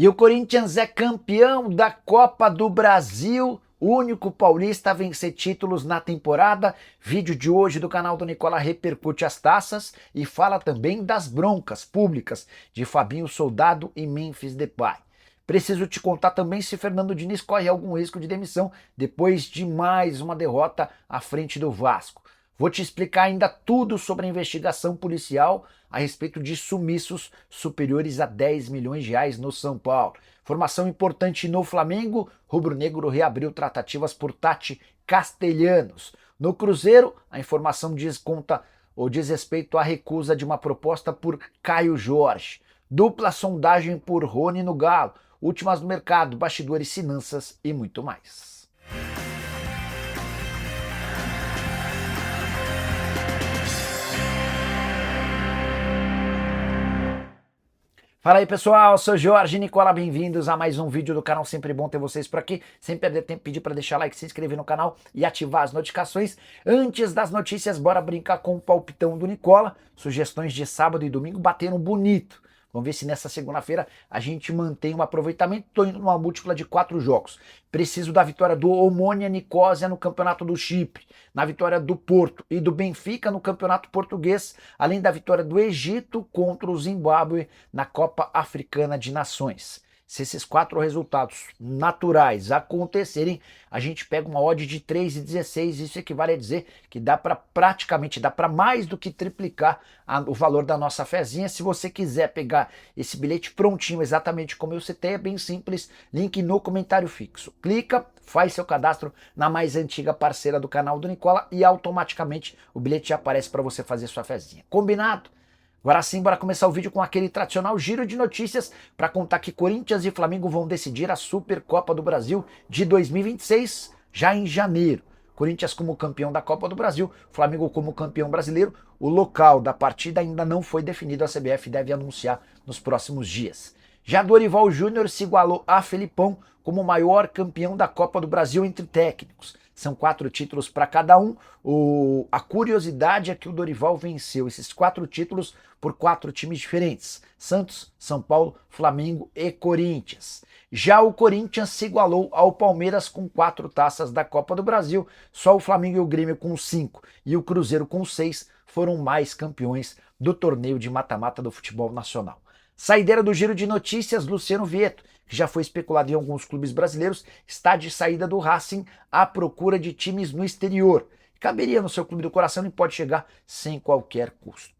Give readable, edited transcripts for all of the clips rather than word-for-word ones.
E o Corinthians é campeão da Copa do Brasil, o único paulista a vencer títulos na temporada. Vídeo de hoje do canal do Nicola repercute as taças e fala também das broncas públicas de Fabinho Soldado e Memphis Depay. Preciso te contar também se Fernando Diniz corre algum risco de demissão depois de mais uma derrota à frente do Vasco. Vou te explicar ainda tudo sobre a investigação policial a respeito de sumiços superiores a 10 milhões de reais no São Paulo. Informação importante no Flamengo, rubro-negro reabriu tratativas por Tati Castelhanos. No Cruzeiro, a informação diz respeito à recusa de uma proposta por Caio Jorge. Dupla sondagem por Rony no Galo. Últimas do mercado, bastidores, finanças e muito mais. Fala aí pessoal, eu sou Jorge Nicola, bem-vindos a mais um vídeo do canal, sempre bom ter vocês por aqui, sem perder tempo, pedir para deixar like, se inscrever no canal e ativar as notificações. Antes das notícias, bora brincar com o palpitão do Nicola, sugestões de sábado e domingo bateram bonito. Vamos ver se nessa segunda-feira a gente mantém um aproveitamento. Estou indo numa múltipla de 4 jogos. Preciso da vitória do Omonia Nicosia no Campeonato do Chipre, na vitória do Porto e do Benfica no Campeonato Português, além da vitória do Egito contra o Zimbábue na Copa Africana de Nações. Se esses 4 resultados naturais acontecerem, a gente pega uma odd de 3,16. Isso equivale a dizer que dá para mais do que triplicar o valor da nossa fezinha. Se você quiser pegar esse bilhete prontinho, exatamente como eu citei, é bem simples. Link no comentário fixo. Clica, faz seu cadastro na mais antiga parceira do canal do Nicola e automaticamente o bilhete já aparece para você fazer sua fezinha. Combinado? Agora sim, bora começar o vídeo com aquele tradicional giro de notícias para contar que Corinthians e Flamengo vão decidir a Supercopa do Brasil de 2026 já em janeiro. Corinthians como campeão da Copa do Brasil, Flamengo como campeão brasileiro. O local da partida ainda não foi definido, a CBF deve anunciar nos próximos dias. Já Dorival Júnior se igualou a Felipão como o maior campeão da Copa do Brasil entre técnicos. São 4 títulos para cada um. A curiosidade é que o Dorival venceu esses 4 títulos por 4 times diferentes: Santos, São Paulo, Flamengo e Corinthians. Já o Corinthians se igualou ao Palmeiras com 4 taças da Copa do Brasil. Só o Flamengo e o Grêmio com 5 e o Cruzeiro com 6 foram mais campeões do torneio de mata-mata do futebol nacional. Saideira do giro de notícias, Luciano Vieto, que já foi especulado em alguns clubes brasileiros, está de saída do Racing à procura de times no exterior. Caberia no seu clube do coração e pode chegar sem qualquer custo.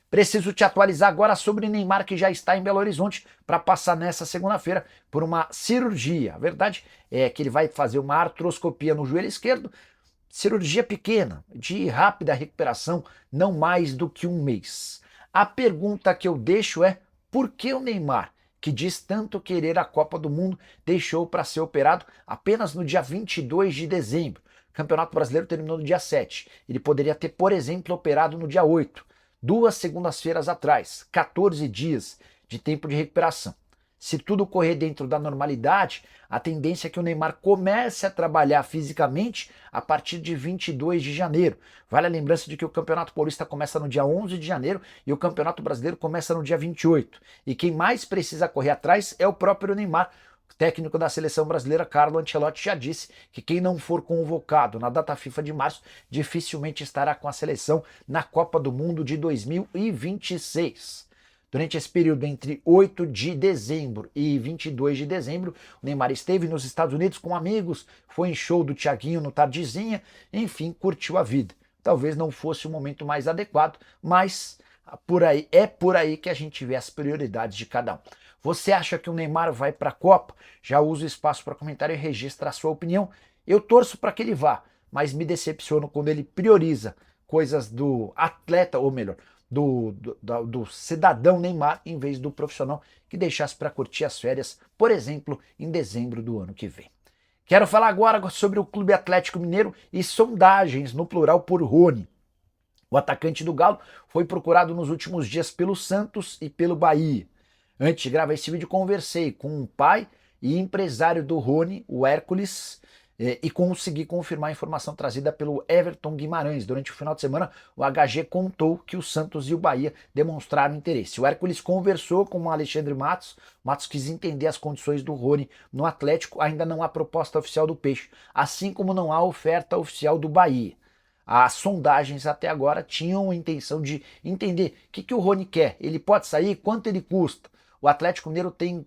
Preciso te atualizar agora sobre Neymar, que já está em Belo Horizonte para passar nessa segunda-feira por uma cirurgia. A verdade é que ele vai fazer uma artroscopia no joelho esquerdo, cirurgia pequena, de rápida recuperação, não mais do que um mês. A pergunta que eu deixo é: por que o Neymar, que diz tanto querer a Copa do Mundo, deixou para ser operado apenas no dia 22 de dezembro? O Campeonato Brasileiro terminou no dia 7. Ele poderia ter, por exemplo, operado no dia 8. 2 segundas-feiras atrás, 14 dias de tempo de recuperação. Se tudo correr dentro da normalidade, a tendência é que o Neymar comece a trabalhar fisicamente a partir de 22 de janeiro. Vale a lembrança de que o Campeonato Paulista começa no dia 11 de janeiro e o Campeonato Brasileiro começa no dia 28. E quem mais precisa correr atrás é o próprio Neymar. O técnico da seleção brasileira, Carlo Ancelotti, já disse que quem não for convocado na data FIFA de março dificilmente estará com a seleção na Copa do Mundo de 2026. Durante esse período entre 8 de dezembro e 22 de dezembro, o Neymar esteve nos Estados Unidos com amigos, foi em show do Thiaguinho no Tardezinha, enfim, curtiu a vida. Talvez não fosse o momento mais adequado, mas é por aí que a gente vê as prioridades de cada um. Você acha que o Neymar vai para a Copa? Já usa o espaço para comentário e registra a sua opinião. Eu torço para que ele vá, mas me decepciono quando ele prioriza coisas do atleta, ou melhor, do cidadão Neymar, em vez do profissional que deixasse para curtir as férias, por exemplo, em dezembro do ano que vem. Quero falar agora sobre o Clube Atlético Mineiro e sondagens, no plural, por Rony. O atacante do Galo foi procurado nos últimos dias pelo Santos e pelo Bahia. Antes de gravar esse vídeo, conversei com um pai e empresário do Rony, o Hércules, e consegui confirmar a informação trazida pelo Everton Guimarães. Durante o final de semana, o HG contou que o Santos e o Bahia demonstraram interesse. O Hércules conversou com o Alexandre Matos. Matos quis entender as condições do Rony no Atlético. Ainda não há proposta oficial do Peixe, assim como não há oferta oficial do Bahia. As sondagens até agora tinham a intenção de entender o que o Rony quer. Ele pode sair? Quanto ele custa? O Atlético Mineiro tem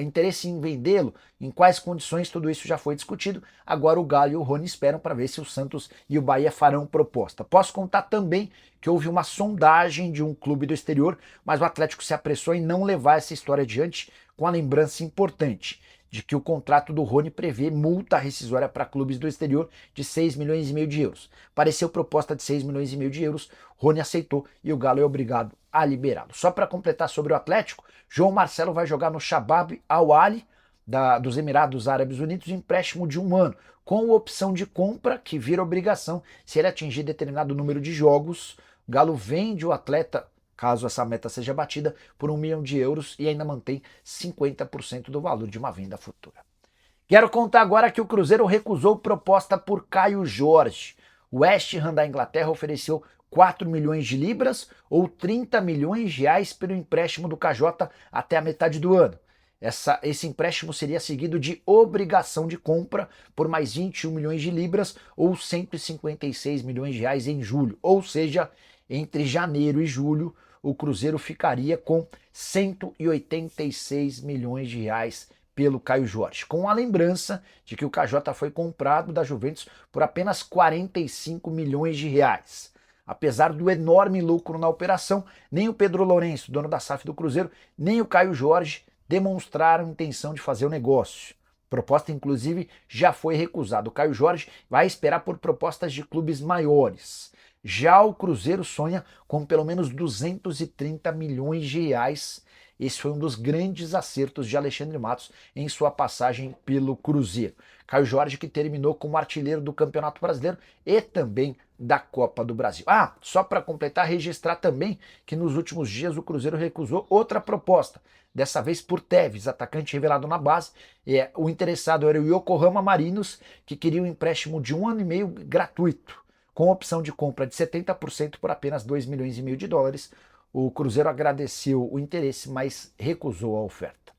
interesse em vendê-lo? Em quais condições? Tudo isso já foi discutido. Agora o Galo e o Rony esperam para ver se o Santos e o Bahia farão proposta. Posso contar também que houve uma sondagem de um clube do exterior, mas o Atlético se apressou em não levar essa história adiante, com a lembrança importante de que o contrato do Rony prevê multa rescisória para clubes do exterior de 6 milhões e meio de euros. Apareceu proposta de 6 milhões e meio de euros, Rony aceitou e o Galo é obrigado a liberá-lo. Só para completar sobre o Atlético, João Marcelo vai jogar no Shabab Al-Ahly dos Emirados Árabes Unidos, empréstimo de 1 ano, com opção de compra que vira obrigação se ele atingir determinado número de jogos. O Galo vende o atleta, caso essa meta seja batida, por 1 milhão de euros e ainda mantém 50% do valor de uma venda futura. Quero contar agora que o Cruzeiro recusou proposta por Caio Jorge. O West Ham da Inglaterra ofereceu 4 milhões de libras ou 30 milhões de reais pelo empréstimo do KJ até a metade do ano. Esse empréstimo seria seguido de obrigação de compra por mais 21 milhões de libras ou 156 milhões de reais em julho. Ou seja, entre janeiro e julho, o Cruzeiro ficaria com 186 milhões de reais pelo Caio Jorge, com a lembrança de que o KJ foi comprado da Juventus por apenas 45 milhões de reais. Apesar do enorme lucro na operação, nem o Pedro Lourenço, dono da SAF do Cruzeiro, nem o Caio Jorge demonstraram intenção de fazer o negócio. A proposta, inclusive, já foi recusada. O Caio Jorge vai esperar por propostas de clubes maiores. Já o Cruzeiro sonha com pelo menos 230 milhões de reais. Esse foi um dos grandes acertos de Alexandre Matos em sua passagem pelo Cruzeiro. Caio Jorge, que terminou como artilheiro do Campeonato Brasileiro e também da Copa do Brasil. Só para completar, registrar também que nos últimos dias o Cruzeiro recusou outra proposta, dessa vez por Tevez, atacante revelado na base. O interessado era o Yokohama Marinos, que queria um empréstimo de 1 ano e meio gratuito, com opção de compra de 70% por apenas 2 milhões e meio de dólares. O Cruzeiro agradeceu o interesse, mas recusou a oferta.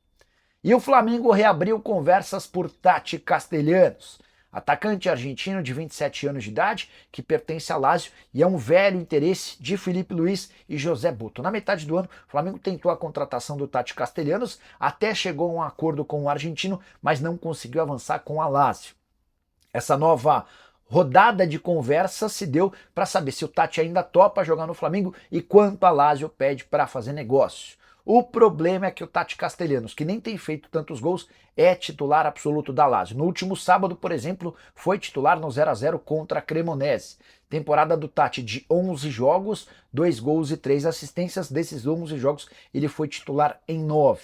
E o Flamengo reabriu conversas por Tati Castellanos, atacante argentino de 27 anos de idade, que pertence a Lazio e é um velho interesse de Felipe Luiz e José Butto. Na metade do ano, o Flamengo tentou a contratação do Tati Castellanos, até chegou a um acordo com o argentino, mas não conseguiu avançar com a Lazio. Essa nova rodada de conversa se deu para saber se o Tati ainda topa jogar no Flamengo e quanto a Lazio pede para fazer negócio. O problema é que o Tati Castellanos, que nem tem feito tantos gols, é titular absoluto da Lazio. No último sábado, por exemplo, foi titular no 0-0 contra a Cremonese. Temporada do Tati de 11 jogos, 2 gols e 3 assistências. Desses 11 jogos, ele foi titular em 9.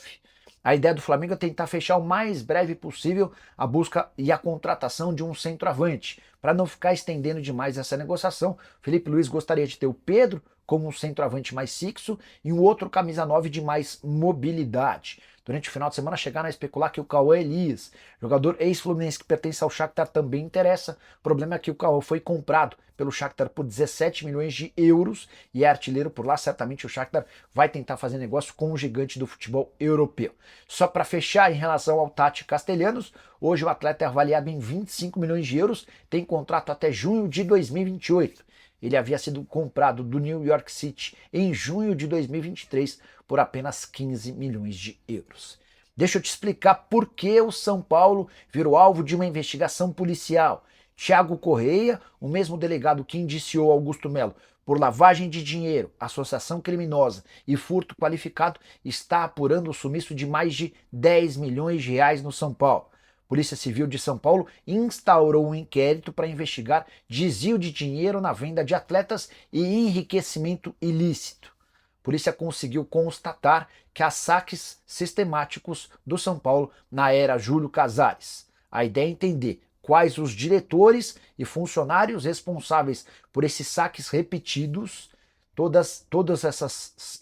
A ideia do Flamengo é tentar fechar o mais breve possível a busca e a contratação de um centroavante. Para não ficar estendendo demais essa negociação, Felipe Luiz gostaria de ter o Pedro como um centroavante mais fixo e um outro camisa 9 de mais mobilidade. Durante o final de semana chegaram a especular que o Cauã Elias, jogador ex-fluminense que pertence ao Shakhtar, também interessa. O problema é que o Cauã foi comprado pelo Shakhtar por 17 milhões de euros e é artilheiro por lá. Certamente o Shakhtar vai tentar fazer negócio com o gigante do futebol europeu. Só para fechar, em relação ao Tati Castellanos, hoje o atleta é avaliado em 25 milhões de euros, tem contrato até junho de 2028. Ele havia sido comprado do New York City em junho de 2023 por apenas 15 milhões de euros. Deixa eu te explicar por que o São Paulo virou alvo de uma investigação policial. Thiago Correia, o mesmo delegado que indiciou Augusto Melo por lavagem de dinheiro, associação criminosa e furto qualificado, está apurando o sumiço de mais de 10 milhões de reais no São Paulo. Polícia Civil de São Paulo instaurou um inquérito para investigar desvio de dinheiro na venda de atletas e enriquecimento ilícito. A polícia conseguiu constatar que há saques sistemáticos do São Paulo na era Júlio Casares. A ideia é entender quais os diretores e funcionários responsáveis por esses saques repetidos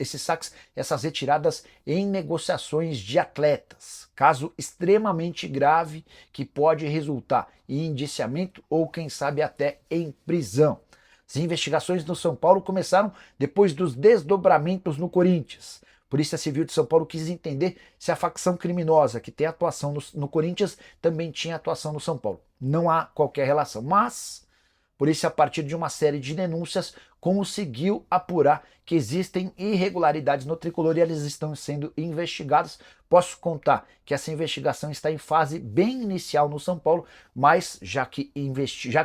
esses saques, essas retiradas em negociações de atletas. Caso extremamente grave que pode resultar em indiciamento ou, quem sabe, até em prisão. As investigações no São Paulo começaram depois dos desdobramentos no Corinthians. A Polícia Civil de São Paulo quis entender se a facção criminosa que tem atuação no Corinthians também tinha atuação no São Paulo. Não há qualquer relação, mas a polícia, a partir de uma série de denúncias, conseguiu apurar que existem irregularidades no tricolor e eles estão sendo investigados. Posso contar que essa investigação está em fase bem inicial no São Paulo, mas já que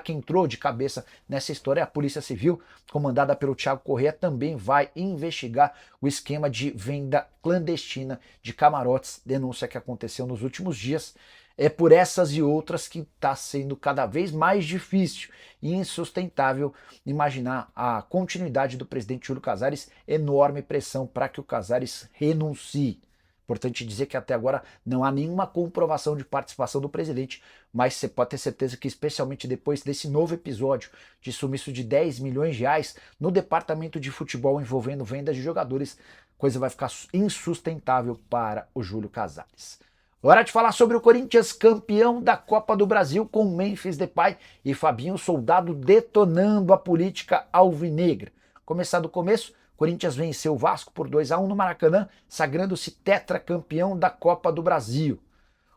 entrou de cabeça nessa história, a Polícia Civil, comandada pelo Thiago Corrêa, também vai investigar o esquema de venda clandestina de camarotes, denúncia que aconteceu nos últimos dias. É por essas e outras que está sendo cada vez mais difícil e insustentável imaginar a continuidade do presidente Júlio Casares, enorme pressão para que o Casares renuncie. Importante dizer que até agora não há nenhuma comprovação de participação do presidente, mas você pode ter certeza que, especialmente depois desse novo episódio de sumiço de 10 milhões de reais no departamento de futebol envolvendo vendas de jogadores, a coisa vai ficar insustentável para o Júlio Casares. Hora de falar sobre o Corinthians, campeão da Copa do Brasil, com Memphis Depay e Fabinho Soldado detonando a política alvinegra. Começar do começo, Corinthians venceu o Vasco por 2-1 no Maracanã, sagrando-se tetracampeão da Copa do Brasil.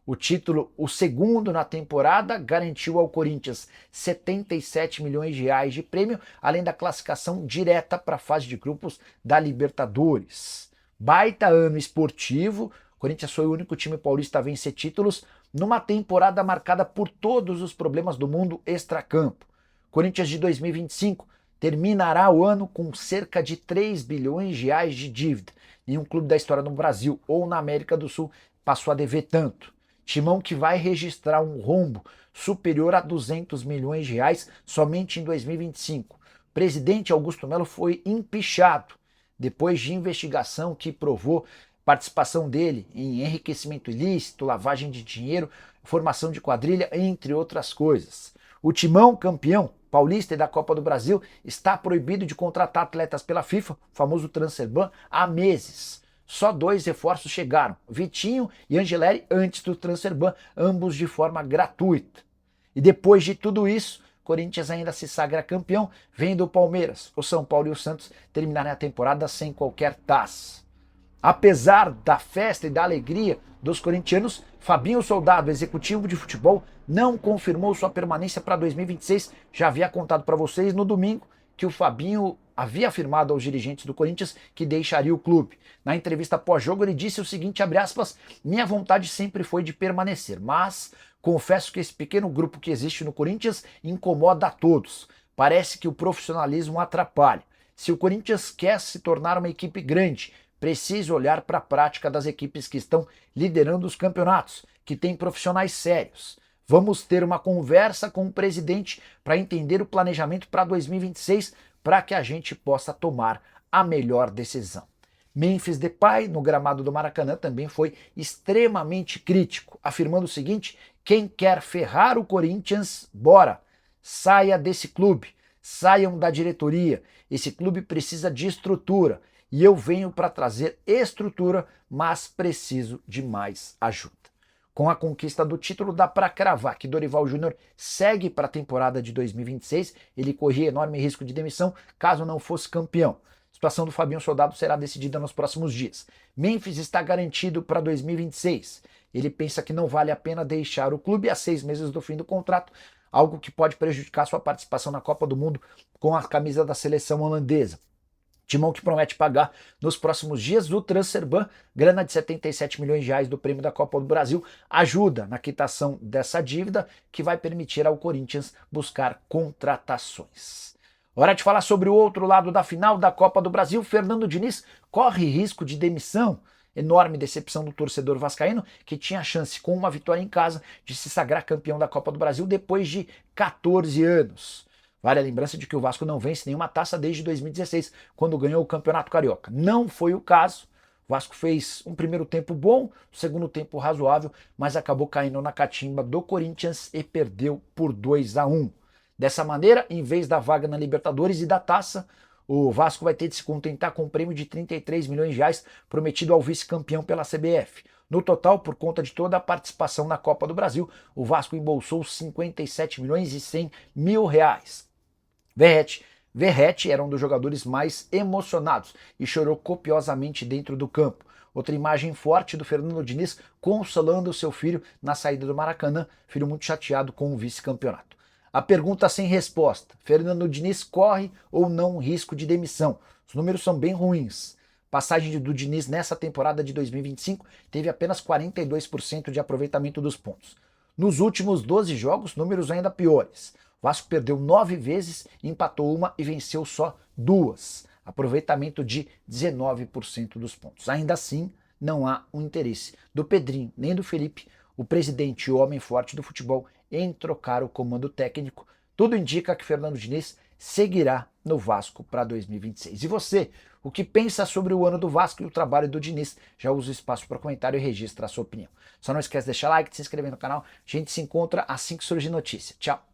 O título, o segundo na temporada, garantiu ao Corinthians 77 milhões de reais de prêmio, além da classificação direta para a fase de grupos da Libertadores. Baita ano esportivo. Corinthians foi o único time paulista a vencer títulos numa temporada marcada por todos os problemas do mundo extracampo. Corinthians de 2025 terminará o ano com cerca de 3 bilhões de reais de dívida. Nenhum clube da história no Brasil ou na América do Sul passou a dever tanto. Timão que vai registrar um rombo superior a 200 milhões de reais somente em 2025. O presidente Augusto Melo foi empichado depois de investigação que provou participação dele em enriquecimento ilícito, lavagem de dinheiro, formação de quadrilha, entre outras coisas. O Timão, campeão paulista e da Copa do Brasil, está proibido de contratar atletas pela FIFA, o famoso transfer ban, há meses. Só 2 reforços chegaram, Vitinho e Angeleri, antes do transfer ban, ambos de forma gratuita. E depois de tudo isso, Corinthians ainda se sagra campeão, vendo o Palmeiras, o São Paulo e o Santos terminarem a temporada sem qualquer taça. Apesar da festa e da alegria dos corintianos, Fabinho Soldado, executivo de futebol, não confirmou sua permanência para 2026. Já havia contado para vocês no domingo que o Fabinho havia afirmado aos dirigentes do Corinthians que deixaria o clube. Na entrevista pós-jogo ele disse o seguinte, abre aspas, minha vontade sempre foi de permanecer, mas confesso que esse pequeno grupo que existe no Corinthians incomoda a todos. Parece que o profissionalismo atrapalha. Se o Corinthians quer se tornar uma equipe grande, precisa olhar para a prática das equipes que estão liderando os campeonatos, que têm profissionais sérios. Vamos ter uma conversa com o presidente para entender o planejamento para 2026, para que a gente possa tomar a melhor decisão. Memphis Depay, no gramado do Maracanã, também foi extremamente crítico, afirmando o seguinte, quem quer ferrar o Corinthians, bora, saia desse clube, saiam da diretoria, esse clube precisa de estrutura, e eu venho para trazer estrutura, mas preciso de mais ajuda. Com a conquista do título, dá para cravar que Dorival Júnior segue para a temporada de 2026. Ele corria enorme risco de demissão caso não fosse campeão. A situação do Fabinho Soldado será decidida nos próximos dias. Memphis está garantido para 2026. Ele pensa que não vale a pena deixar o clube a 6 meses do fim do contrato, algo que pode prejudicar sua participação na Copa do Mundo com a camisa da seleção holandesa. Timão que promete pagar nos próximos dias o transfer ban, grana de 77 milhões de reais do prêmio da Copa do Brasil, ajuda na quitação dessa dívida que vai permitir ao Corinthians buscar contratações. Hora de falar sobre o outro lado da final da Copa do Brasil. Fernando Diniz corre risco de demissão. Enorme decepção do torcedor vascaíno, que tinha a chance, com uma vitória em casa, de se sagrar campeão da Copa do Brasil depois de 14 anos. Vale a lembrança de que o Vasco não vence nenhuma taça desde 2016, quando ganhou o Campeonato Carioca. Não foi o caso. O Vasco fez um primeiro tempo bom, um segundo tempo razoável, mas acabou caindo na catimba do Corinthians e perdeu por 2-1. Dessa maneira, em vez da vaga na Libertadores e da taça, O Vasco vai ter de se contentar com um prêmio de 33 milhões de reais prometido ao vice-campeão pela CBF. No total, por conta de toda a participação na Copa do Brasil, o Vasco embolsou 57 milhões e 100 mil reais. Verratti era um dos jogadores mais emocionados e chorou copiosamente dentro do campo. Outra imagem forte do Fernando Diniz consolando seu filho na saída do Maracanã, filho muito chateado com o vice-campeonato. A pergunta sem resposta: Fernando Diniz corre ou não risco de demissão? Os números são bem ruins. Passagem do Diniz nessa temporada de 2025 teve apenas 42% de aproveitamento dos pontos. Nos últimos 12 jogos, números ainda piores. O Vasco perdeu 9 vezes, empatou uma e venceu só 2. Aproveitamento de 19% dos pontos. Ainda assim, não há um interesse do Pedrinho nem do Felipe, o presidente e o homem forte do futebol, em trocar o comando técnico. Tudo indica que Fernando Diniz seguirá no Vasco para 2026. E você, o que pensa sobre o ano do Vasco e o trabalho do Diniz? Já usa o espaço para comentário e registra a sua opinião. Só não esquece de deixar like, de se inscrever no canal. A gente se encontra assim que surgir notícia. Tchau!